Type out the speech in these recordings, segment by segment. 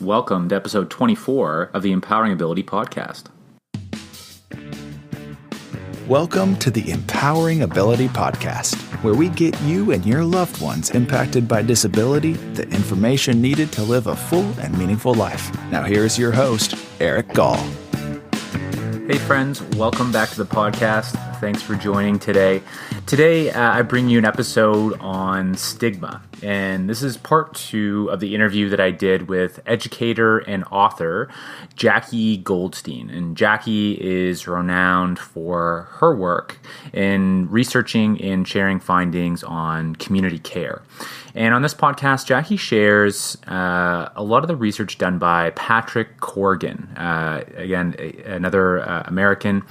Welcome to episode 24 of the Empowering Ability Podcast. Welcome to the Empowering Ability Podcast, where we get you and your loved ones impacted by disability the information needed to live a full and meaningful life. Now here's your host, Eric Gall. Hey friends, welcome back to the podcast. Thanks for joining today. Today, I bring you an episode on stigma, and this is part 2 of the interview that I did with educator and author Jackie Goldstein. And Jackie is renowned for her work in researching and sharing findings on community care. And on this podcast, Jackie shares a lot of the research done by Patrick Corrigan, again, another American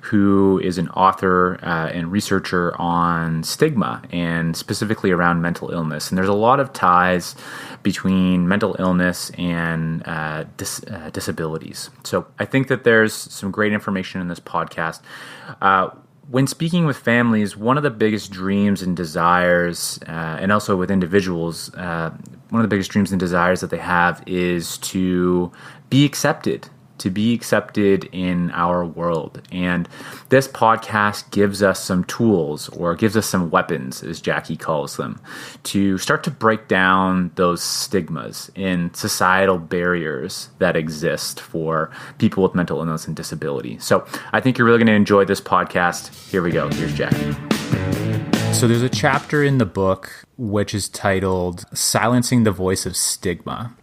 who is an author and researcher on stigma and specifically around mental illness. And there's a lot of ties between mental illness and disabilities. So I think that there's some great information in this podcast. When speaking with families, one of the biggest dreams and desires, and also with individuals, one of the biggest dreams and desires that they have is to be accepted in our world. And this podcast gives us some tools, or gives us some weapons, as Jackie calls them, to start to break down those stigmas and societal barriers that exist for people with mental illness and disability. So I think you're really going to enjoy this podcast. Here we go. Here's Jackie. So there's a chapter in the book which is titled Silencing the Voice of Stigma.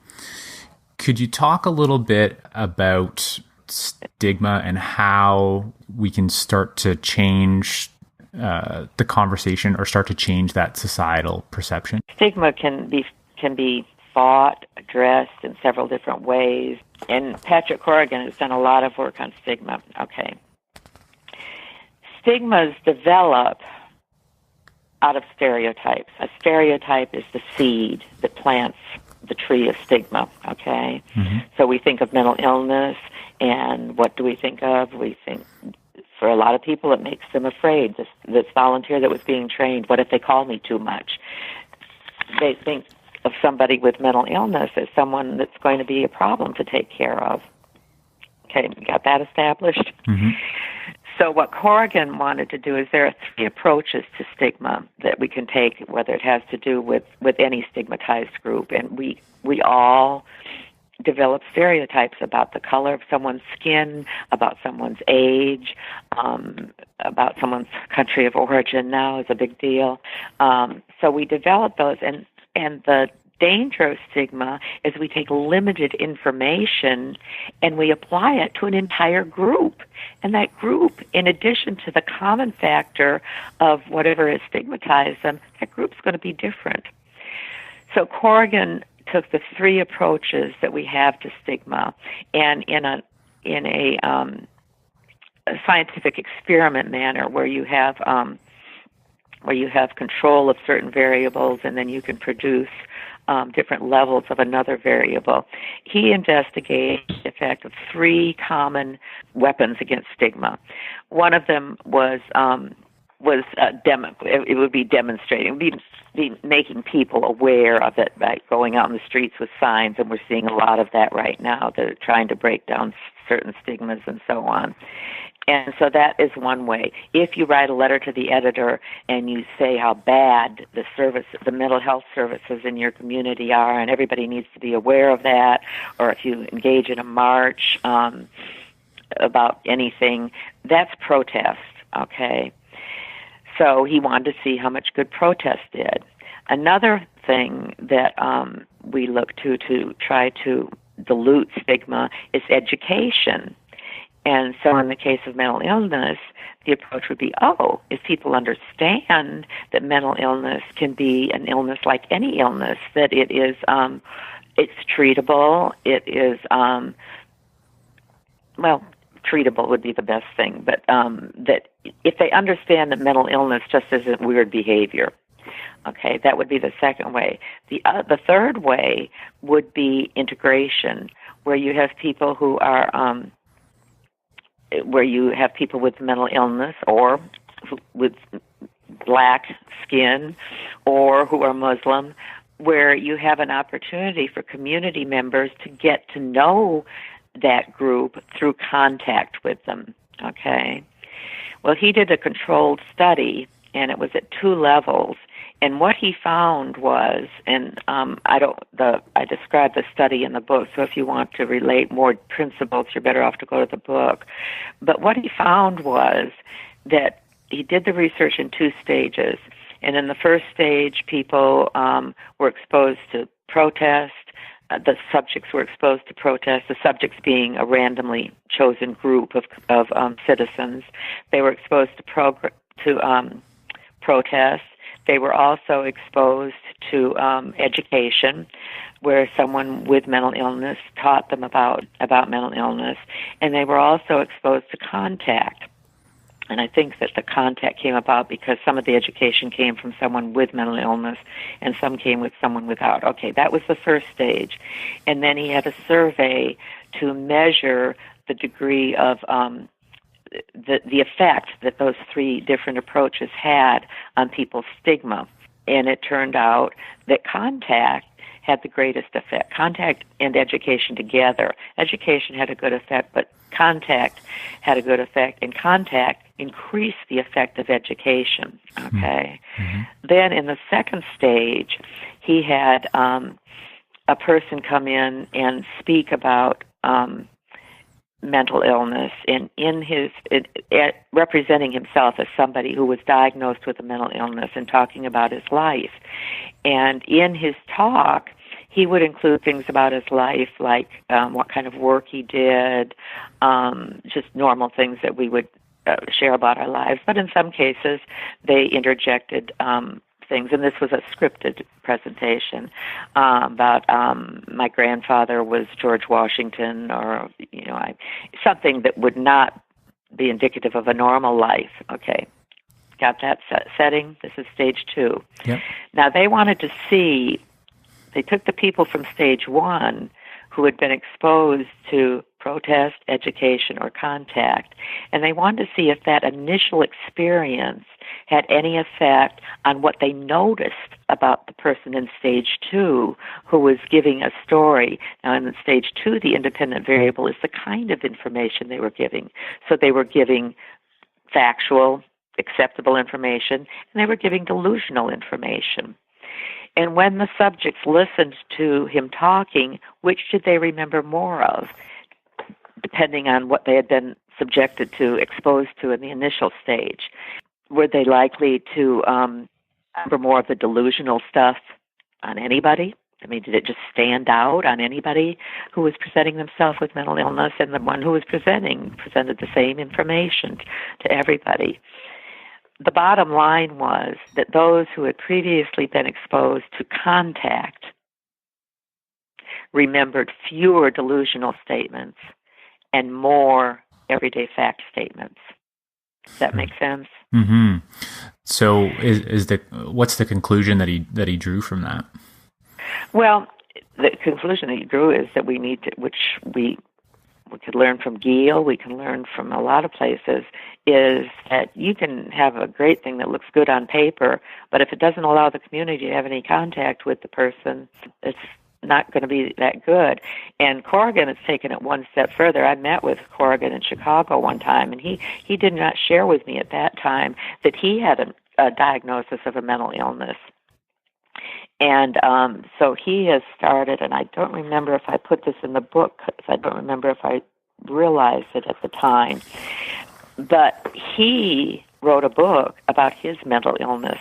Could you talk a little bit about stigma and how we can start to change the conversation or start to change that societal perception? Stigma can be fought, addressed in several different ways. And Patrick Corrigan has done a lot of work on stigma. Okay. Stigmas develop out of stereotypes. A stereotype is the seed that plants the tree of stigma, okay? Mm-hmm. So we think of mental illness, and what do we think of? We think, for a lot of people, it makes them afraid. This volunteer that was being trained, what if they call me too much? They think of somebody with mental illness as someone that's going to be a problem to take care of. Okay, we got that established? Mm-hmm. So what Corrigan wanted to do is there are 3 approaches to stigma that we can take, whether it has to do with any stigmatized group. And we all develop stereotypes about the color of someone's skin, about someone's age, about someone's country of origin now is a big deal. So we develop those, and the danger of stigma is we take limited information and we apply it to an entire group. And that group, in addition to the common factor of whatever has stigmatized them, that group's going to be different. So Corrigan took the 3 approaches that we have to stigma, and in a scientific experiment manner where you have control of certain variables, and then you can produce different levels of another variable. He investigated the effect of 3 common weapons against stigma. One of them was it would be demonstrating, it would be making people aware of it, right? Going out in the streets with signs, and we're seeing a lot of that right now. They're trying to break down certain stigmas and so on. And so that is one way. If you write a letter to the editor and you say how bad the mental health services in your community are, and everybody needs to be aware of that, or if you engage in a march about anything, that's protest, okay? So he wanted to see how much good protest did. Another thing that we look to try to dilute stigma is education. And so in the case of mental illness, the approach would be, if people understand that mental illness can be an illness like any illness, that it is, it's treatable, it is, treatable would be the best thing, but that if they understand that mental illness just isn't weird behavior, okay, that would be the second way. The third way would be integration, where you have people who are where you have people with mental illness or with black skin or who are Muslim where you have an opportunity for community members to get to know that group through contact with them, okay? Well, he did a controlled study, and it was at 2 levels. And what he found was, and I described the study in the book, so if you want to relate more principles, you're better off to go to the book. But what he found was that he did the research in 2 stages. And in the first stage, people were exposed to protest. The subjects were exposed to protest, the subjects being a randomly chosen group of citizens. They were exposed to protest. They were also exposed to education, where someone with mental illness taught them about mental illness. And they were also exposed to contact. And I think that the contact came about because some of the education came from someone with mental illness and some came with someone without. Okay, that was the first stage. And then he had a survey to measure the degree of the effect that those 3 different approaches had on people's stigma. And it turned out that contact had the greatest effect. Contact and education together. Education had a good effect, but contact had a good effect, and contact increased the effect of education, okay? Mm-hmm. Then in the second stage, he had a person come in and speak about mental illness, and representing himself as somebody who was diagnosed with a mental illness and talking about his life. And in his talk, he would include things about his life, like what kind of work he did, just normal things that we would share about our lives. But in some cases, they interjected things, and this was a scripted presentation about my grandfather was George Washington, or something that would not be indicative of a normal life. Okay, got that setting? This is stage 2. Yep. Now they wanted to see. They took the people from stage 1 who had been exposed to protest, education, or contact, and they wanted to see if that initial experience had any effect on what they noticed about the person in stage 2 who was giving a story. Now, in stage 2, the independent variable is the kind of information they were giving. So they were giving factual, acceptable information, and they were giving delusional information. And when the subjects listened to him talking, which did they remember more of, depending on what they had been subjected to, exposed to in the initial stage? Were they likely to remember more of the delusional stuff on anybody? I mean, did it just stand out on anybody who was presenting themselves with mental illness, and the one who was presented the same information to everybody? The bottom line was that those who had previously been exposed to contact remembered fewer delusional statements and more everyday fact statements. Does that make sense? Mm-hmm. So, what's the conclusion that he drew from that? Well, the conclusion that he drew is that we need to, which we could learn from Giel, we can learn from a lot of places, is that you can have a great thing that looks good on paper, but if it doesn't allow the community to have any contact with the person, it's not going to be that good. And Corrigan has taken it one step further. I met with Corrigan in Chicago one time, and he did not share with me at that time that he had a diagnosis of a mental illness. And so he has started, and I don't remember if I put this in the book, because I don't remember if I realized it at the time, but he wrote a book about his mental illness,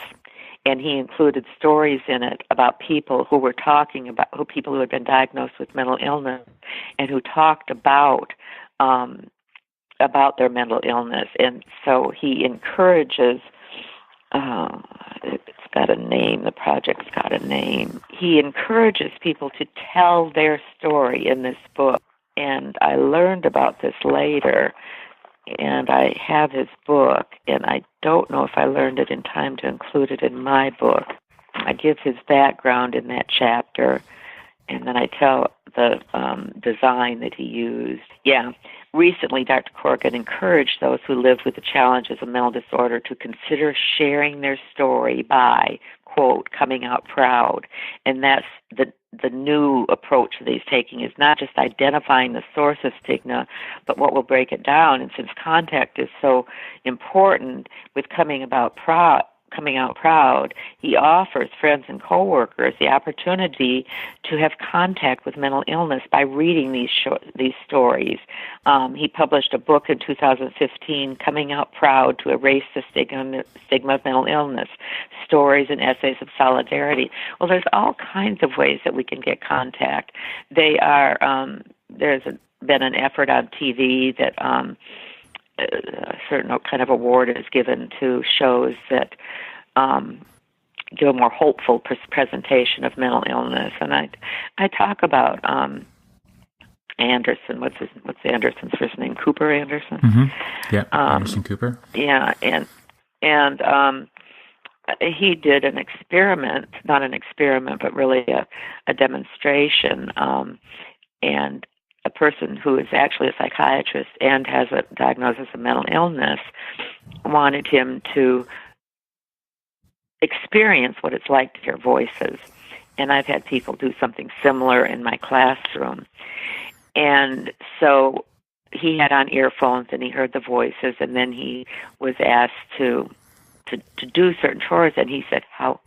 and he included stories in it about people who were talking about, people who had been diagnosed with mental illness and who talked about their mental illness. And so he encourages, it's got a name, the project's got a name. He encourages people to tell their story in this book. And I learned about this later, and I have his book, and I don't know if I learned it in time to include it in my book. I give his background in that chapter, and then I tell the design that he used. Yeah. Recently, Dr. Corrigan encouraged those who live with the challenges of mental disorder to consider sharing their story by, quote, coming out proud. And that's the new approach that he's taking, is not just identifying the source of stigma, but what will break it down. And since contact is so important with coming out proud, he offers friends and coworkers the opportunity to have contact with mental illness by reading these stories. He published a book in 2015, Coming Out Proud to Erase the Stigma of Mental Illness, Stories and Essays of Solidarity. Well, there's all kinds of ways that we can get contact. They are there's been an effort on TV that a certain kind of award is given to shows that do a more hopeful presentation of mental illness. And I talk about Anderson. What's Anderson's first name? Cooper Anderson. Mm-hmm. Yeah, Anderson Cooper. Yeah, and he did an experiment, not an experiment, but really a demonstration. And a person who is actually a psychiatrist and has a diagnosis of mental illness wanted him to experience what it's like to hear voices. And I've had people do something similar in my classroom. And so he had on earphones and he heard the voices, and then he was asked to do certain chores, and he said how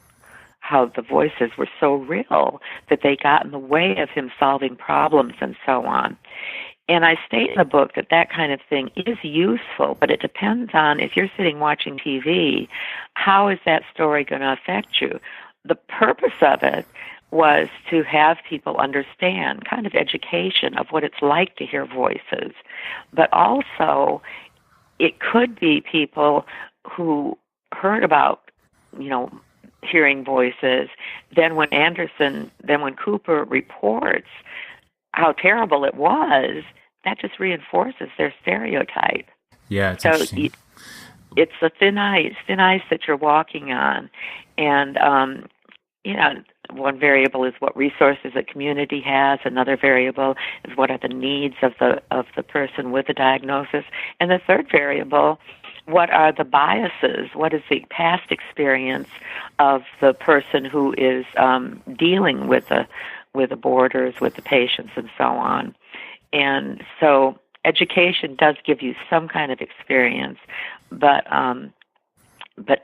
the voices were so real that they got in the way of him solving problems and so on. And I state in the book that kind of thing is useful, but it depends on, if you're sitting watching TV, how is that story going to affect you? The purpose of it was to have people understand, kind of education of what it's like to hear voices. But also, it could be people who heard about, hearing voices. Then when Cooper reports how terrible it was, that just reinforces their stereotype. Yeah, it's interesting. It's the thin ice that you're walking on. And, one variable is what resources a community has. Another variable is what are the needs of the person with the diagnosis. And the third variable, what are the biases? What is the past experience of the person who is dealing with the boarders, with the patients, and so on? And so education does give you some kind of experience, but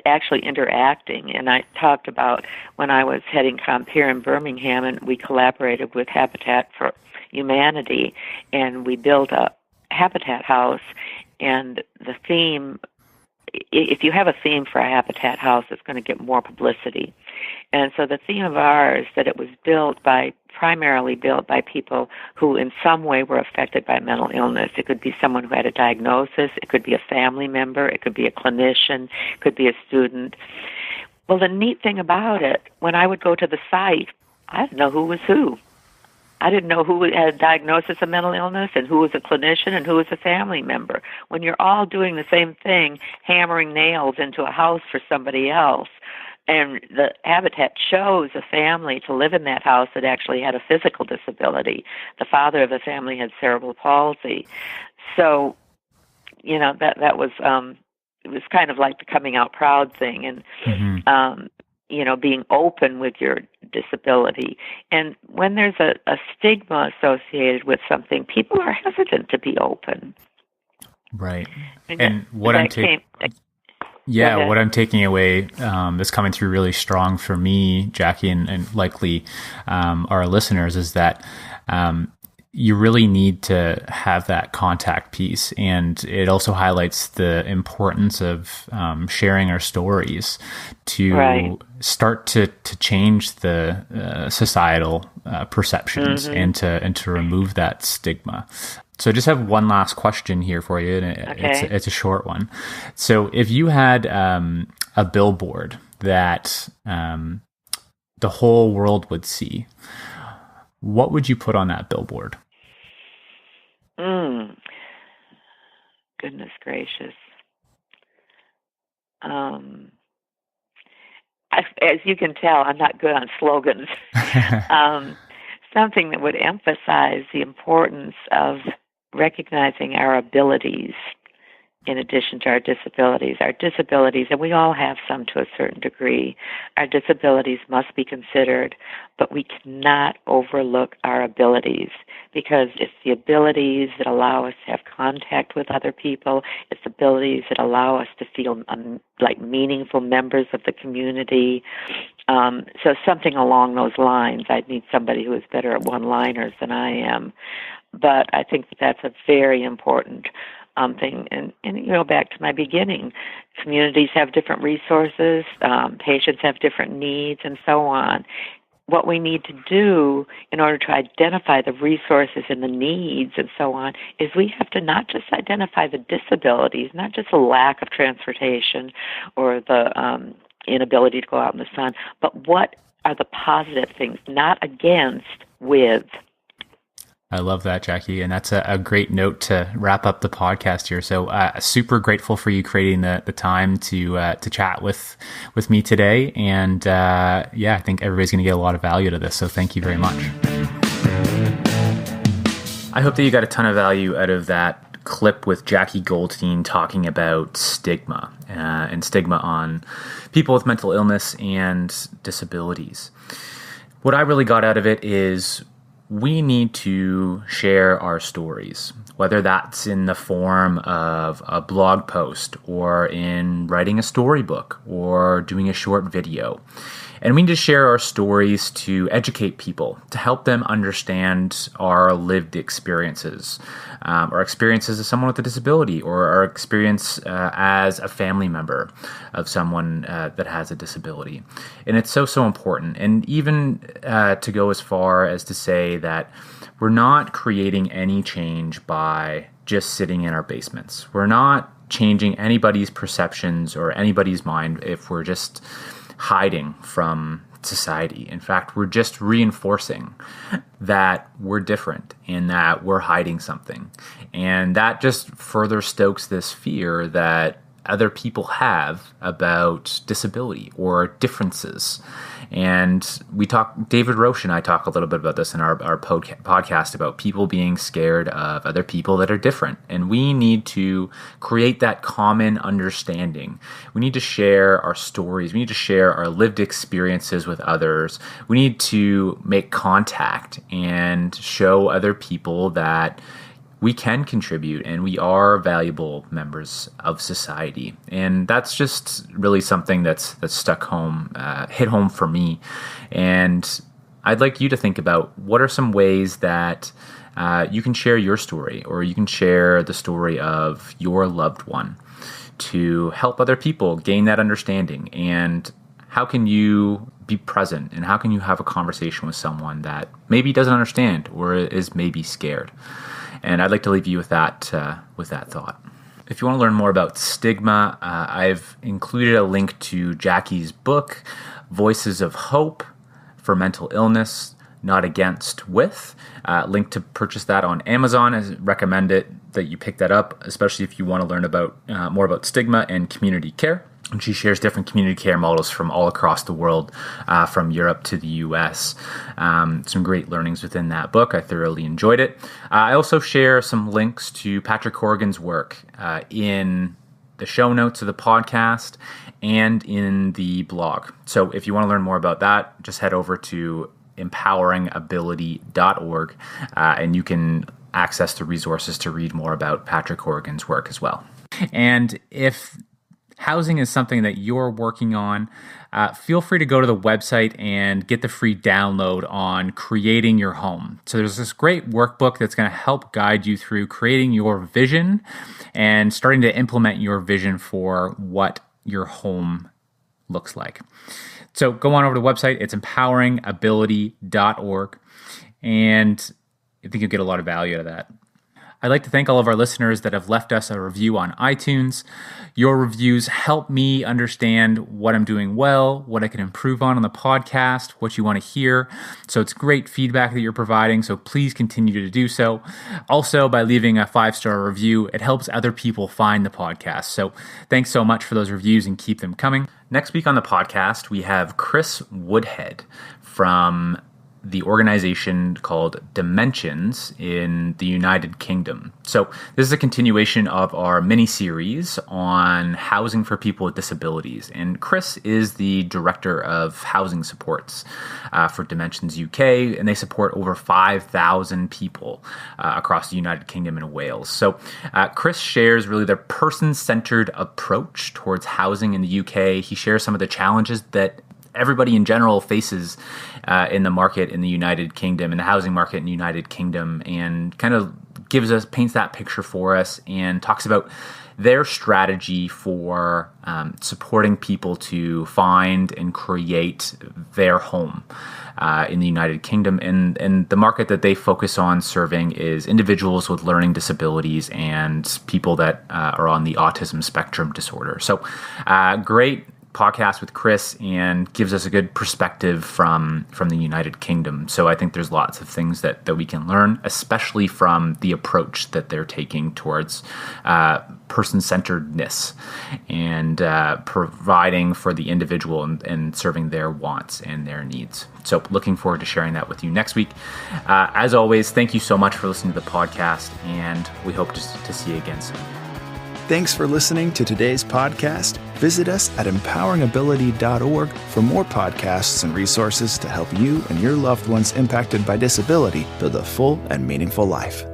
actually interacting. And I talked about when I was heading Comp here in Birmingham, and we collaborated with Habitat for Humanity, and we built a habitat house. And the theme, if you have a theme for a habitat house, it's going to get more publicity. And so the theme of ours, that it was primarily built by people who in some way were affected by mental illness. It could be someone who had a diagnosis, it could be a family member, it could be a clinician, it could be a student. Well, the neat thing about it, when I would go to the site, I didn't know who was who. I didn't know who had a diagnosis of mental illness and who was a clinician and who was a family member. When you're all doing the same thing, hammering nails into a house for somebody else, and the Habitat chose a family to live in that house that actually had a physical disability. The father of the family had cerebral palsy. So, that was, it was kind of like the coming out proud thing. And, being open with your disability. And when there's a stigma associated with something, people are hesitant to be open. Right. And what I'm taking away that's coming through really strong for me, Jackie, and likely our listeners, is that you really need to have that contact piece. And it also highlights the importance of sharing our stories to start to change the societal perceptions and to remove that stigma. So I just have one last question here for you, and it's a short one. So if you had a billboard that the whole world would see, what would you put on that billboard? Goodness gracious. As you can tell, I'm not good on slogans. Something that would emphasize the importance of recognizing our abilities in addition to our disabilities. Our disabilities, and we all have some to a certain degree, our disabilities must be considered, but we cannot overlook our abilities, because it's the abilities that allow us to have contact with other people. It's the abilities that allow us to feel like meaningful members of the community. So something along those lines. I'd need somebody who is better at one-liners than I am. But I think that's a very important thing. And back to my beginning, communities have different resources, patients have different needs, and so on. What we need to do in order to identify the resources and the needs and so on is we have to not just identify the disabilities, not just the lack of transportation or the inability to go out in the sun, but what are the positive things, not against, with. I love that, Jackie. And that's a great note to wrap up the podcast here. So super grateful for you creating the time to chat with me today. And I think everybody's going to get a lot of value to this. So thank you very much. I hope that you got a ton of value out of that clip with Jackie Goldstein talking about stigma and stigma on people with mental illness and disabilities. What I really got out of it is we need to share our stories, whether that's in the form of a blog post or in writing a storybook or doing a short video. And we need to share our stories to educate people, to help them understand our lived experiences, our experiences as someone with a disability, or our experience as a family member of someone that has a disability. And it's so important. And even to go as far as to say that we're not creating any change by just sitting in our basements. We're not changing anybody's perceptions or anybody's mind if we're just hiding from society. In fact, we're just reinforcing that we're different and that we're hiding something. And that just further stokes this fear that other people have about disability or differences. And David Roche and I talk a little bit about this in our podcast about people being scared of other people that are different. And we need to create that common understanding. We need to share our stories. We need to share our lived experiences with others. We need to make contact and show other people that we can contribute and we are valuable members of society. And that's just really something that's hit home for me. And I'd like you to think about what are some ways that you can share your story, or you can share the story of your loved one to help other people gain that understanding. And how can you be present, and how can you have a conversation with someone that maybe doesn't understand or is maybe scared? And I'd like to leave you with that thought. If you want to learn more about stigma, I've included a link to Jackie's book, Voices of Hope for Mental Illness, Not Against, With. Link to purchase that on Amazon. I recommend that you pick that up, especially if you want to learn about more about stigma and community care. And she shares different community care models from all across the world, from Europe to the U.S. Some great learnings within that book. I thoroughly enjoyed it. I also share some links to Patrick Corrigan's work in the show notes of the podcast and in the blog. So if you want to learn more about that, just head over to empoweringability.org, and you can access the resources to read more about Patrick Corrigan's work as well. And if housing is something that you're working on, feel free to go to the website and get the free download on creating your home. So there's this great workbook that's going to help guide you through creating your vision and starting to implement your vision for what your home looks like. So go on over to the website. It's empoweringability.org. And I think you'll get a lot of value out of that. I'd like to thank all of our listeners that have left us a review on iTunes. Your reviews help me understand what I'm doing well, what I can improve on the podcast, what you want to hear. So it's great feedback that you're providing, so please continue to do so. Also, by leaving a 5-star review, it helps other people find the podcast. So thanks so much for those reviews, and keep them coming. Next week on the podcast, we have Chris Woodhead from the organization called Dimensions in the United Kingdom. So this is a continuation of our mini-series on housing for people with disabilities. And Chris is the director of housing supports for Dimensions UK, and they support over 5,000 people across the United Kingdom and Wales. So Chris shares really their person-centered approach towards housing in the UK. He shares some of the challenges that everybody in general faces in the market in the United Kingdom, in the housing market in the United Kingdom, and kind of paints that picture for us and talks about their strategy for supporting people to find and create their home in the United Kingdom. And the market that they focus on serving is individuals with learning disabilities and people that are on the autism spectrum disorder. So great podcast with Chris, and gives us a good perspective from the United Kingdom. So I think there's lots of things that we can learn, especially from the approach that they're taking towards person-centeredness and providing for the individual and serving their wants and their needs. So looking forward to sharing that with you next week. As always, thank you so much for listening to the podcast, and we hope to see you again soon. Thanks for listening to today's podcast. Visit us at empoweringability.org for more podcasts and resources to help you and your loved ones impacted by disability build a full and meaningful life.